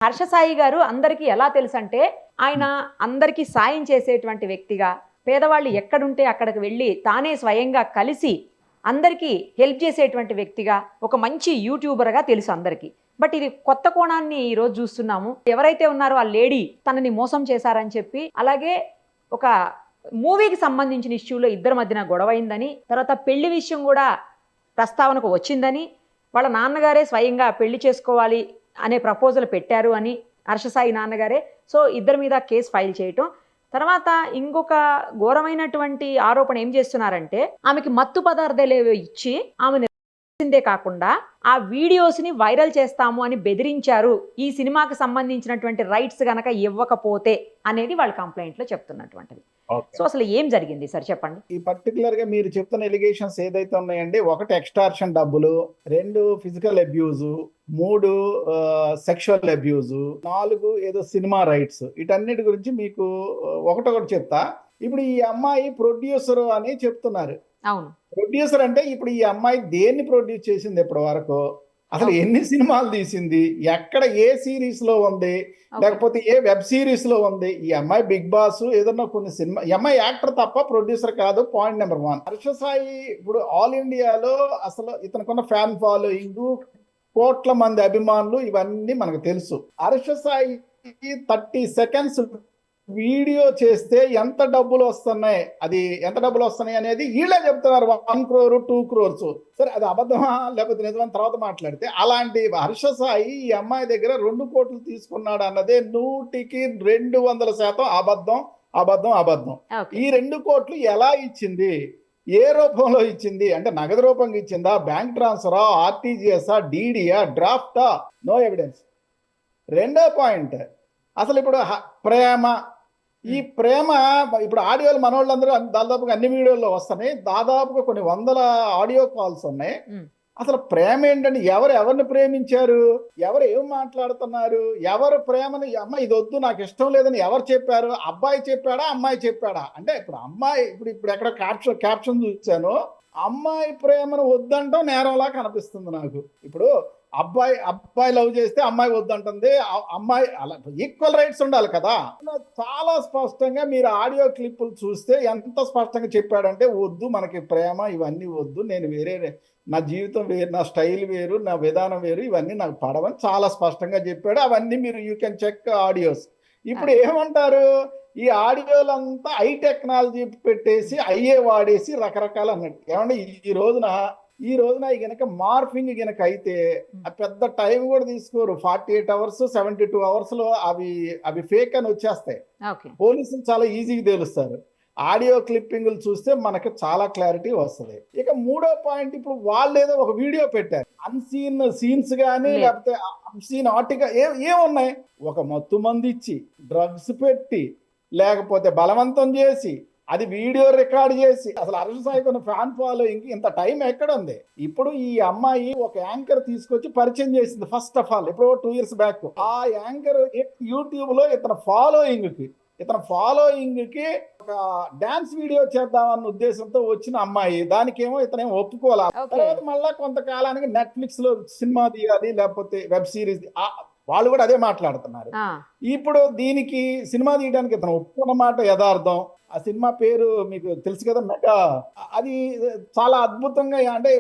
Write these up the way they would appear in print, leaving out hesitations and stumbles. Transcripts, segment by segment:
హర్ష సాయి గారు అందరికీ ఎలా తెలుసంటే, ఆయన అందరికీ సాయం చేసేటువంటి వ్యక్తిగా, పేదవాళ్ళు ఎక్కడుంటే అక్కడికి వెళ్ళి తానే స్వయంగా కలిసి అందరికీ హెల్ప్ చేసేటువంటి వ్యక్తిగా, ఒక మంచి యూట్యూబర్‌గా తెలుసు అందరికీ. బట్ ఇది కొత్త కోణాన్ని ఈరోజు చూస్తున్నాము. ఎవరైతే ఉన్నారో ఆ లేడీ తనని మోసం చేశారని చెప్పి, అలాగే ఒక మూవీకి సంబంధించిన ఇష్యూలో ఇద్దరి మధ్యన గొడవయిందని, తర్వాత పెళ్లి విషయం కూడా ప్రస్తావనకు వచ్చిందని, వాళ్ళ నాన్నగారే స్వయంగా పెళ్లి చేసుకోవాలి అనే ప్రపోజల్ పెట్టారు అని హర్ష సాయి నాన్నగారే. సో ఇద్దరి మీద కేసు ఫైల్ చేయటం. తర్వాత ఇంకొక ఘోరమైనటువంటి ఆరోపణ ఏం చేస్తున్నారంటే, ఆమెకి మత్తు పదార్థాలేవో ఇచ్చి ఆమెను దే కాకుండా ఆ వీడియోస్‌ని వైరల్ చేస్తాము అని బెదిరించారు. ఈ సినిమాకి సంబంధించినటువంటి రైట్స్ గనక ఇవ్వకపోతే అనేది వాళ్ళ కంప్లెయింట్‌లో చెప్తున్నటువంటిది. ఓకే. సో అసలు ఏం జరిగింది సార్ చెప్పండి? ఈ పర్టిక్యులర్‌గా మీరు చెప్తున్న ఎలిగేషన్స్ ఏదైతే ఉన్నాయండి, 1 ఎక్స్‌టార్షన్ డబ్బులు, 2 ఫిజికల్ అబ్యూజు, 3 సెక్షువల్ అబ్యూజు, 4 ఏదో సినిమా రైట్స్. వీటన్నిటి గురించి మీకు ఒకటొకటి చెప్తా. ఇప్పుడు ఈ అమ్మాయి ప్రొడ్యూసర్ అని చెప్తున్నారు. అవును. ప్రొడ్యూసర్ అంటే ఇప్పుడు ఈ అమ్మాయి దేన్ని ప్రొడ్యూస్ చేసింది ఇప్పటి వరకు, అసలు ఎన్ని సినిమాలు తీసింది, ఎక్కడ ఏ సిరీస్ లో ఉంది, లేకపోతే ఏ వెబ్ సిరీస్ లో ఉంది, ఈ అమ్మాయి బిగ్ బాస్ ఏదన్నా కొన్ని సినిమా, ఈ అమ్మాయి యాక్టర్ తప్ప ప్రొడ్యూసర్ కాదు. Point number 1. హర్ష సాయి ఇప్పుడు ఆల్ ఇండియాలో అసలు ఇతనుకున్న ఫ్యాన్ ఫాలోయింగ్, కోట్ల మంది అభిమానులు, ఇవన్నీ మనకు తెలుసు. హర్ష సాయి 30 సెకండ్స్ వీడియో చేస్తే ఎంత డబ్బులు వస్తున్నాయి, అది ఎంత డబ్బులు వస్తున్నాయి అనేది వీళ్ళే చెప్తున్నారు. 1 crore 2 crores. సరే అది అబద్ధమా లేకపోతే నిజమని తర్వాత మాట్లాడితే, అలాంటి హర్ష సాయి ఈ అమ్మాయి దగ్గర 2 కోట్లు తీసుకున్నాడు అన్నదే 100కి 200% అబద్ధం అబద్ధం అబద్ధం. ఈ 2 కోట్లు ఎలా ఇచ్చింది, ఏ రూపంలో ఇచ్చింది అంటే నగదు రూపంగా ఇచ్చిందా, బ్యాంక్ ట్రాన్స్ఫరా, ఆర్టీజీఎస్ఆ, డీడీయా, డ్రాఫ్టా? No evidence. రెండో పాయింట్, అసలు ఇప్పుడు ప్రేమ, ఈ ప్రేమ ఇప్పుడు ఆడియోలు మనోళ్ళందరూ దాదాపుగా అన్ని వీడియోల్లో వస్తున్నాయి. దాదాపుగా కొన్ని వందల ఆడియో కాల్స్ ఉన్నాయి. అసలు ప్రేమ ఏంటంటే ఎవరిని ప్రేమించారు, ఎవరు ఏం మాట్లాడుతున్నారు, ఎవరు ప్రేమని అమ్మ ఇది వద్దు నాకు ఇష్టం లేదని ఎవరు చెప్పారు, అబ్బాయి చెప్పాడా అమ్మాయి చెప్పాడా? అంటే ఇప్పుడు అమ్మాయి ఇప్పుడు ఎక్కడ క్యాప్షన్ చూశాను, అమ్మాయి ప్రేమను వద్దంటాం నేరంలా కనిపిస్తుంది నాకు. ఇప్పుడు అబ్బాయి లవ్ చేస్తే అమ్మాయి వద్దంటుంది, అమ్మాయి అలా ఈక్వల్ రైట్స్ ఉండాలి కదా. చాలా స్పష్టంగా మీరు ఆడియో క్లిప్పులు చూస్తే ఎంత స్పష్టంగా చెప్పాడంటే, వద్దు మనకి ప్రేమ ఇవన్నీ వద్దు, నేను వేరే, నా జీవితం వేరు, నా స్టైల్ వేరు, నా విధానం వేరు, ఇవన్నీ నాకు పడవని చాలా స్పష్టంగా చెప్పాడు. అవన్నీ మీరు యూ కెన్ చెక్ ఆడియోస్. ఇప్పుడు ఏమంటారు, ఈ ఆడియోలంతా ఐ టెక్నాలజీ పెట్టేసి అయ్యే వాడేసి రకరకాలు అన్నట్టు. ఏమంటే ఈ రోజున గనక మార్ఫింగ్ గనక అయితే పెద్ద టైం కూడా తీసుకోరు. 48 hours 72 hours లో అవి ఫేక్ అని వచ్చేస్తాయి. పోలీసులు చాలా ఈజీగా తెలుస్తారు. ఆడియో క్లిప్పింగ్లు చూస్తే మనకు చాలా క్లారిటీ వస్తుంది. ఇక మూడో పాయింట్, ఇప్పుడు వాళ్ళు ఏదో ఒక వీడియో పెట్టారు, అన్సీన్ సీన్స్ కానీ లేకపోతే అన్సీన్ ఆర్టికల్ ఏమున్నాయి, ఒక మత్తు మంది ఇచ్చి, డ్రగ్స్ పెట్టి, లేకపోతే బలవంతం చేసి, అది వీడియో రికార్డ్ చేసి, అసలు హర్ష సాయి కొన్ని ఫ్యాన్ ఫాలోయింగ్ ఇంత టైం ఎక్కడ ఉంది? ఇప్పుడు ఈ అమ్మాయి ఒక యాంకర్ తీసుకొచ్చి పరిచయం చేసింది ఫస్ట్ ఆఫ్ ఆల్, ఇప్పుడు 2 years బ్యాక్. ఆ యాంకర్ యూట్యూబ్ లో ఇతని ఫాలోయింగ్ కి ఒక డాన్స్ వీడియో చేద్దామన్న ఉద్దేశంతో వచ్చిన అమ్మాయి, దానికేమో ఇతనేమో ఒప్పుకోవాలి. తర్వాత మళ్ళా కొంతకాలానికి నెట్ఫ్లిక్స్ లో సినిమా తీయాలి లేకపోతే వెబ్ సిరీస్, వాళ్ళు కూడా అదే మాట్లాడుతున్నారు. ఇప్పుడు దీనికి సినిమా తీయడానికి ఇతను ఒప్పుకున్న మాట యథార్థం. ఆ సినిమా పేరు మీకు తెలుసు కదా, మెగా. అది చాలా అద్భుతంగా, అంటే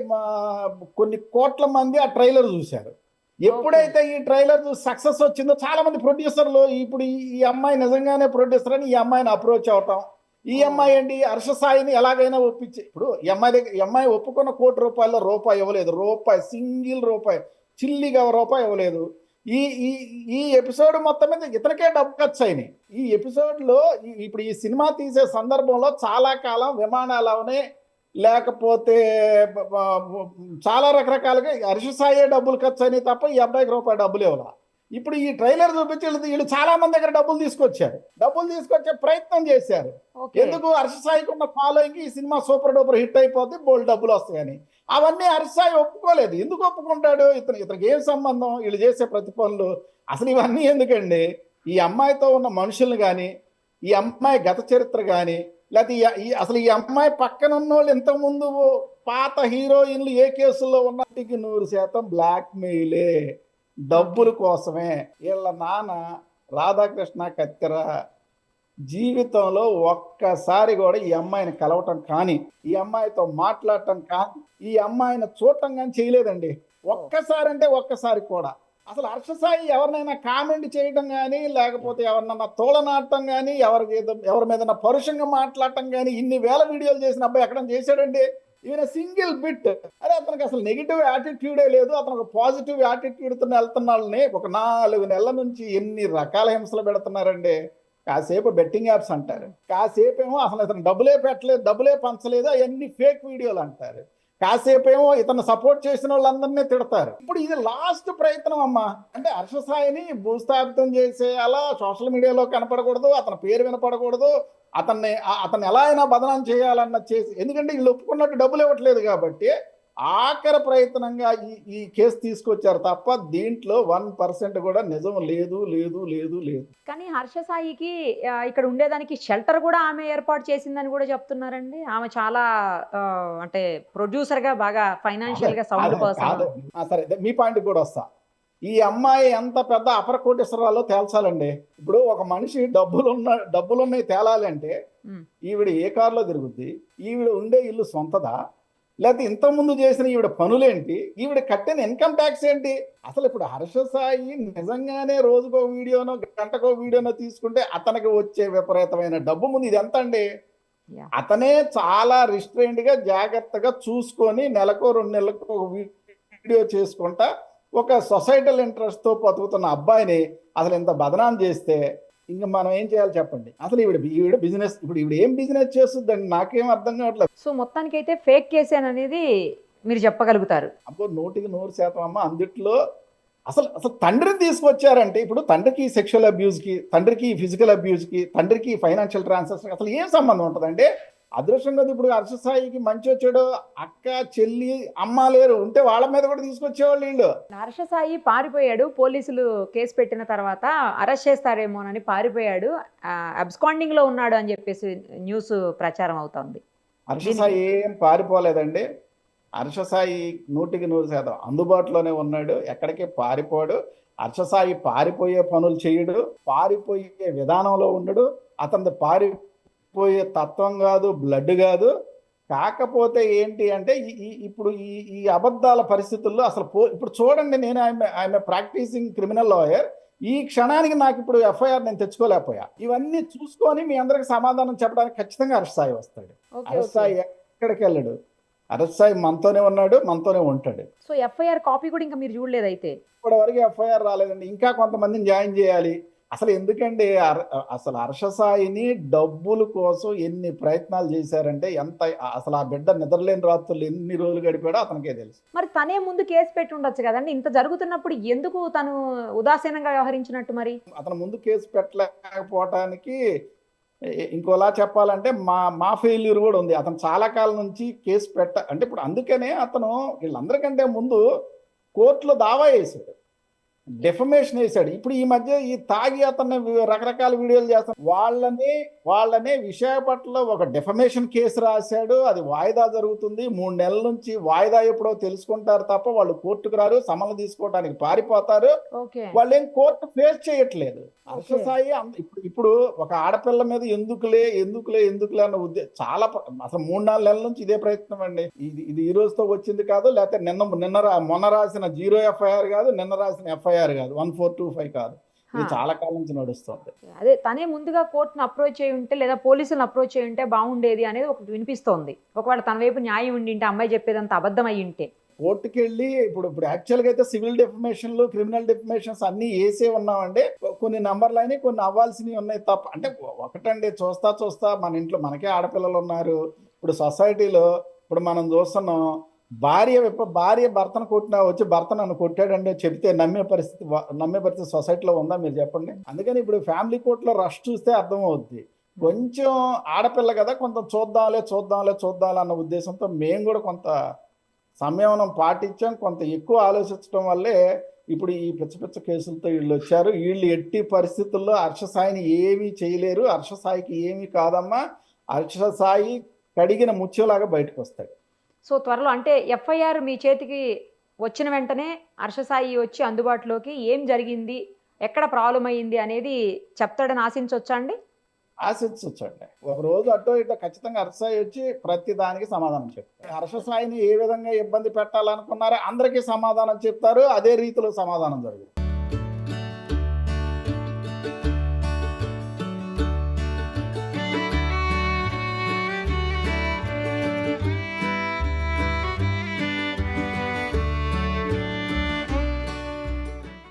కొన్ని కోట్ల మంది ఆ ట్రైలర్ చూశారు. ఎప్పుడైతే ఈ ట్రైలర్ సక్సెస్ వచ్చిందో చాలా మంది ప్రొడ్యూసర్లు ఇప్పుడు ఈ అమ్మాయి నిజంగానే ప్రొడ్యూసర్ అని ఈ అమ్మాయిని అప్రోచ్ అవటం. ఈ అమ్మాయి ఏంటి, హర్ష సాయిని ఎలాగైనా ఒప్పించి, ఇప్పుడు ఈ అమ్మాయి ఒప్పుకున్న ₹1 రూపాయి ఇవ్వలేదు, సింగిల్ రూపాయి, చిల్లిగా రూపాయి ఇవ్వలేదు. ఈ ఎపిసోడ్ మొత్తం మీద ఇతనికే డబ్బు ఖర్చు అయినాయి. ఈ ఎపిసోడ్ లో ఇప్పుడు ఈ సినిమా తీసే సందర్భంలో చాలా కాలం విమానాలనే లేకపోతే చాలా రకరకాలుగా హర్ష సాయే డబ్బులు ఖర్చు అయినాయి తప్ప ఈ అబ్బాయికి రూపాయి డబ్బులు ఇవ్వాల. ఇప్పుడు ఈ ట్రైలర్ చూపించి వీళ్ళు చాలా మంది దగ్గర డబ్బులు తీసుకొచ్చే ప్రయత్నం చేశారు. ఎందుకు, హర్ష సాయికి ఉన్న ఫాలోయింగ్ ఈ సినిమా సూపర్ డూపర్ హిట్ అయిపోతే బోల్డ్ డబ్బులు వస్తాయని. అవన్నీ హర్ష సాయి ఒప్పుకోలేదు. ఎందుకు ఒప్పుకుంటాడు, ఇతనికి ఏం సంబంధం వీళ్ళు చేసే ప్రతి పనులు? అసలు ఇవన్నీ ఎందుకండి? ఈ అమ్మాయితో ఉన్న మనుషుల్ని కానీ, ఈ అమ్మాయి గత చరిత్ర కానీ, లేకపోతే అసలు ఈ అమ్మాయి పక్కన ఉన్న వాళ్ళు ఇంతకుముందు పాత హీరోయిన్లు ఏ కేసుల్లో ఉన్నట్టుకి 100% బ్లాక్ మెయిలే. డబ్బుల కోసమే. వీళ్ళ నాన్న రాధాకృష్ణ కత్తెర జీవితంలో ఒక్కసారి కూడా ఈ అమ్మాయిని కలవటం కానీ, ఈ అమ్మాయితో మాట్లాడటం కానీ, ఈ అమ్మాయిని చూడటం కానీ చేయలేదండి. ఒక్కసారి అంటే ఒక్కసారి కూడా. అసలు హర్ష సాయి ఎవరినైనా కామెంట్ చేయడం కానీ, లేకపోతే ఎవరినన్నా తోలనాడటం కానీ, ఎవరి మీద పరుషంగా మాట్లాడటం కానీ, ఇన్ని వేల వీడియోలు చేసిన అబ్బాయి ఎక్కడ చేశాడండి? ఈయన సింగిల్ బిట్. అరే అతనికి అసలు నెగిటివ్ యాటిట్యూడే లేదు. అతను ఒక పాజిటివ్ యాటిట్యూడ్తో వెళ్తున్న వాళ్ళని ఒక 4 నెలల నుంచి ఎన్ని రకాల హింసలు పెడుతున్నారండి. కాసేపు బెట్టింగ్ యాప్స్ అంటారు, కాసేపు ఏమో అసలు ఇతను డబ్బులే పెట్టలేదు, డబ్బులే పంచలేదు, అవన్నీ ఫేక్ వీడియోలు అంటారు, కాసేపు ఏమో ఇతను సపోర్ట్ చేసిన వాళ్ళందరినీ తిడతారు. ఇప్పుడు ఇది లాస్ట్ ప్రయత్నం అమ్మా. అంటే హర్ష సాయిని భూస్థాపితం చేసేయాలా, సోషల్ మీడియాలో కనపడకూడదు, అతని పేరు వినపడకూడదు, అతన్ని ఎలా అయినా బదనాం చేయాలన్న చేసి, ఎందుకంటే వీళ్ళు ఒప్పుకున్నట్టు డబ్బులు ఇవ్వట్లేదు కాబట్టి ఆఖరి ప్రయత్నంగా ఈ కేసు తీసుకొచ్చారు తప్ప దీంట్లో 1% కూడా నిజం లేదు లేదు లేదు లేదు. కానీ హర్ష సాయికి ఇక్కడ ఉండేదానికి షెల్టర్ కూడా ఆమె ఏర్పాటు చేసిందని కూడా చెప్తున్నారండి. ఆమె చాలా అంటే ప్రొడ్యూసర్ గా బాగా ఫైనాన్షియల్ గా సౌండ్ పర్సన్. సరే, మీ పాయింట్ కూడా వస్తా. ఈ అమ్మాయి ఎంత పెద్ద అపర కోటీశ్వరాలో తేల్చాలండి. ఇప్పుడు ఒక మనిషి డబ్బులున్నాయి తేలాలి అంటే ఈవిడ ఏ కారులో తిరుగుద్ది, ఈవిడ ఉండే ఇల్లు సొంతదా, లేకపోతే ఇంతకుముందు చేసిన ఈవిడ పనులేంటి, ఈవిడ కట్టిన ఇన్కమ్ ట్యాక్స్ ఏంటి? అసలు ఇప్పుడు హర్ష సాయి నిజంగానే రోజుకో వీడియోనో గంటకో వీడియోనో తీసుకుంటే అతనికి వచ్చే విపరీతమైన డబ్బు ముందు ఇది ఎంత అండి? అతనే చాలా రిస్ట్రైన్డ్ గా జాగ్రత్తగా చూసుకొని నెలకో 2 నెలలకు ఒక వీడియో చేసుకుంటా ఒక సొసైటల్ ఇంట్రెస్ట్ తో బతుకుతున్న అబ్బాయిని అసలు ఇంత బదనాం చేస్తే ఇంకా మనం ఏం చేయాలి చెప్పండి? అసలు ఈవిడ బిజినెస్, ఇప్పుడు ఈవిడ ఏం బిజినెస్ చేస్తుందండి? నాకేం అర్థం కావట్లేదు. సో మొత్తానికి అయితే ఫేక్ కేసు అనేది మీరు చెప్పగలుగుతారు? అబ్బో 100% అమ్మ. అందుట్లో అసలు తండ్రిని తీసుకొచ్చారంటే, ఇప్పుడు తండ్రికి సెక్షువల్ అబ్యూజ్ కి, తండ్రికి ఫిజికల్ అబ్యూజ్ కి, తండ్రికి ఫైనాన్షియల్ ట్రాన్సాక్షన్ అసలు ఏం సంబంధం ఉంటుందంటే? అదృష్టంగా ఇప్పుడు హర్ష సాయికి మంచి వచ్చాడు, అక్క చెల్లి అమ్మ లేరు, ఉంటే వాళ్ళ మీద కూడా తీసుకొచ్చేవాళ్ళు వీళ్ళు. హర్ష సాయి పారిపోయాడు, పోలీసులు కేసు పెట్టిన తర్వాత అరెస్ట్ చేస్తారేమోనని పారిపోయాడు, అబ్స్కాండింగ్ లో ఉన్నాడు అని చెప్పేసి న్యూస్ ప్రచారం అవుతోంది. హర్ష సాయి ఏం పారిపోలేదండి. హర్ష సాయి 100% అందుబాటులోనే ఉన్నాడు, ఎక్కడికి పారిపోడు. హర్ష సాయి పారిపోయే పనులు చేయడు, పారిపోయే విధానంలో ఉండడు, అతని పారిపోయే తత్వం కాదు, బ్లడ్ కాదు. కాకపోతే ఏంటి అంటే ఇప్పుడు ఈ అబద్ధాల పరిస్థితుల్లో అసలు ఇప్పుడు చూడండి, నేను ఆమె ప్రాక్టీసింగ్ క్రిమినల్ లాయర్, ఈ క్షణానికి నాకు ఇప్పుడు ఎఫ్ఐఆర్ నేను తెచ్చుకోలేకపోయా. ఇవన్నీ చూసుకొని మీ అందరికి సమాధానం చెప్పడానికి ఖచ్చితంగా హర్ష సాయి వస్తాడు. హర్ష సాయి ఎక్కడికి వెళ్ళడు, హర్ష సాయి మనతోనే ఉన్నాడు, మనతోనే ఉంటాడు. సో ఎఫ్ఐఆర్ కాపీ కూడా ఇంకా మీరు చూడలేదు అయితే? ఇప్పటి వరకు ఎఫ్ఐఆర్ రాలేదండి, ఇంకా కొంతమందిని జాయిన్ చేయాలి. అసలు ఎందుకండి అసలు హర్ష సాయిని డబ్బుల కోసం ఎన్ని ప్రయత్నాలు చేశారంటే, ఎంత అసలు ఆ బిడ్డ నిద్రలేని రాత్రులు ఎన్ని రోజులు గడిపాడో అతనికే తెలుసు. మరి తనే ముందు కేసు పెట్టి ఉండొచ్చు కదండి, ఇంత జరుగుతున్నప్పుడు ఎందుకు తను ఉదాసీనంగా వ్యవహరించినట్టు? మరి అతను ముందు కేసు పెట్టలేకపోవటానికి ఇంకోలా చెప్పాలంటే మా ఫెయిల్యూర్ కూడా ఉంది. అతను చాలా కాలం నుంచి కేసు అంటే ఇప్పుడు అందుకనే అతను వీళ్ళందరికంటే ముందు కోర్టులో దావా వేసాడు, డెఫమేషన్ వేశాడు. ఇప్పుడు ఈ మధ్య ఈ తాగి అతన్ని రకరకాల వీడియోలు చేస్తాడు. వాళ్ళనే విశాఖపట్నంలో ఒక డెఫమేషన్ కేసు రాశాడు. అది వాయిదా జరుగుతుంది, 3 నెలల నుంచి వాయిదా ఎప్పుడో తెలుసుకుంటారు తప్ప వాళ్ళు కోర్టుకు రారు, సమన్లు తీసుకోవడానికి పారిపోతారు. వాళ్ళు ఏం కోర్టు ఫేస్ చేయట్లేదు. హర్ష సాయి ఇప్పుడు ఒక ఆడపిల్ల మీద ఎందుకులే అన్న ఉద్దేశం చాలా అసలు 3-4 నెలల నుంచి ఇదే ప్రయత్నం అండి. ఇది ఈ రోజుతో వచ్చింది కాదు, లేకపోతే మొన్న రాసిన 0 ఎఫ్ఐఆర్ కాదు, నిన్న రాసిన ఎఫ్ఐఆర్ కాదు, 1425 కాదు, ఇది చాలా కాలం నుంచి నడుస్తుంది. అదే తనే ముందుగా కోర్టును అప్రోచ్ చేయి ఉంటే లేదా పోలీసులను అప్రోచ్ చేయి ఉంటే బాగుండేది అనేది ఒకటి వినిపిస్తోంది. ఒకవేళ తన వైపు న్యాయం ఉండింటే, అమ్మాయి చెప్పేదంత అబద్ధం అయ్యి ఉంటే. కోర్టుకి వెళ్ళి ఇప్పుడు యాక్చువల్గా అయితే సివిల్ డెఫమేషన్లు, క్రిమినల్ డెఫమేషన్స్ అన్ని వేసే ఉన్నామండి. కొన్ని నంబర్లు అయినాయి, కొన్ని అవ్వాల్సినవి ఉన్నాయి తప్ప. అంటే ఒకటండి, చూస్తా మన ఇంట్లో మనకే ఆడపిల్లలు ఉన్నారు. ఇప్పుడు సొసైటీలో ఇప్పుడు మనం చూస్తున్నాం, భార్య భర్తను కొట్టినా వచ్చి భర్త నన్ను కొట్టాడండి చెబితే నమ్మే పరిస్థితి సొసైటీలో ఉందా మీరు చెప్పండి? అందుకని ఇప్పుడు ఫ్యామిలీ కోర్టులో రష్ చూస్తే అర్థమవుద్ది. కొంచెం ఆడపిల్ల కదా, కొంత చూద్దాంలే అన్న ఉద్దేశంతో మేము కూడా కొంత సంయమనం పాటించాం. కొంత ఎక్కువ ఆలోచించడం వల్లే ఇప్పుడు ఈ పిచ్చ కేసులతో వీళ్ళు వచ్చారు. వీళ్ళు ఎట్టి పరిస్థితుల్లో హర్ష సాయిని ఏమీ చేయలేరు. హర్ష సాయికి ఏమీ కాదమ్మా, హర్ష సాయి కడిగిన ముత్యంలాగా బయటకు వస్తాడు. సో త్వరలో అంటే ఎఫ్ఐఆర్ మీ చేతికి వచ్చిన వెంటనే హర్షసాయి వచ్చి అందుబాటులోకి ఏం జరిగింది, ఎక్కడ ప్రాబ్లం అయ్యింది అనేది చెప్తాడని ఆశించవచ్చా అండి? ఆశించవచ్చండి. ఒక రోజు అటో ఇటో ఖచ్చితంగా హర్షసాయి వచ్చి ప్రతి దానికి సమాధానం చెప్తారు. హర్షసాయిని ఏ విధంగా ఇబ్బంది పెట్టాలనుకున్నారో అందరికీ సమాధానం చెప్తారు. అదే రీతిలో సమాధానం జరుగుతుంది.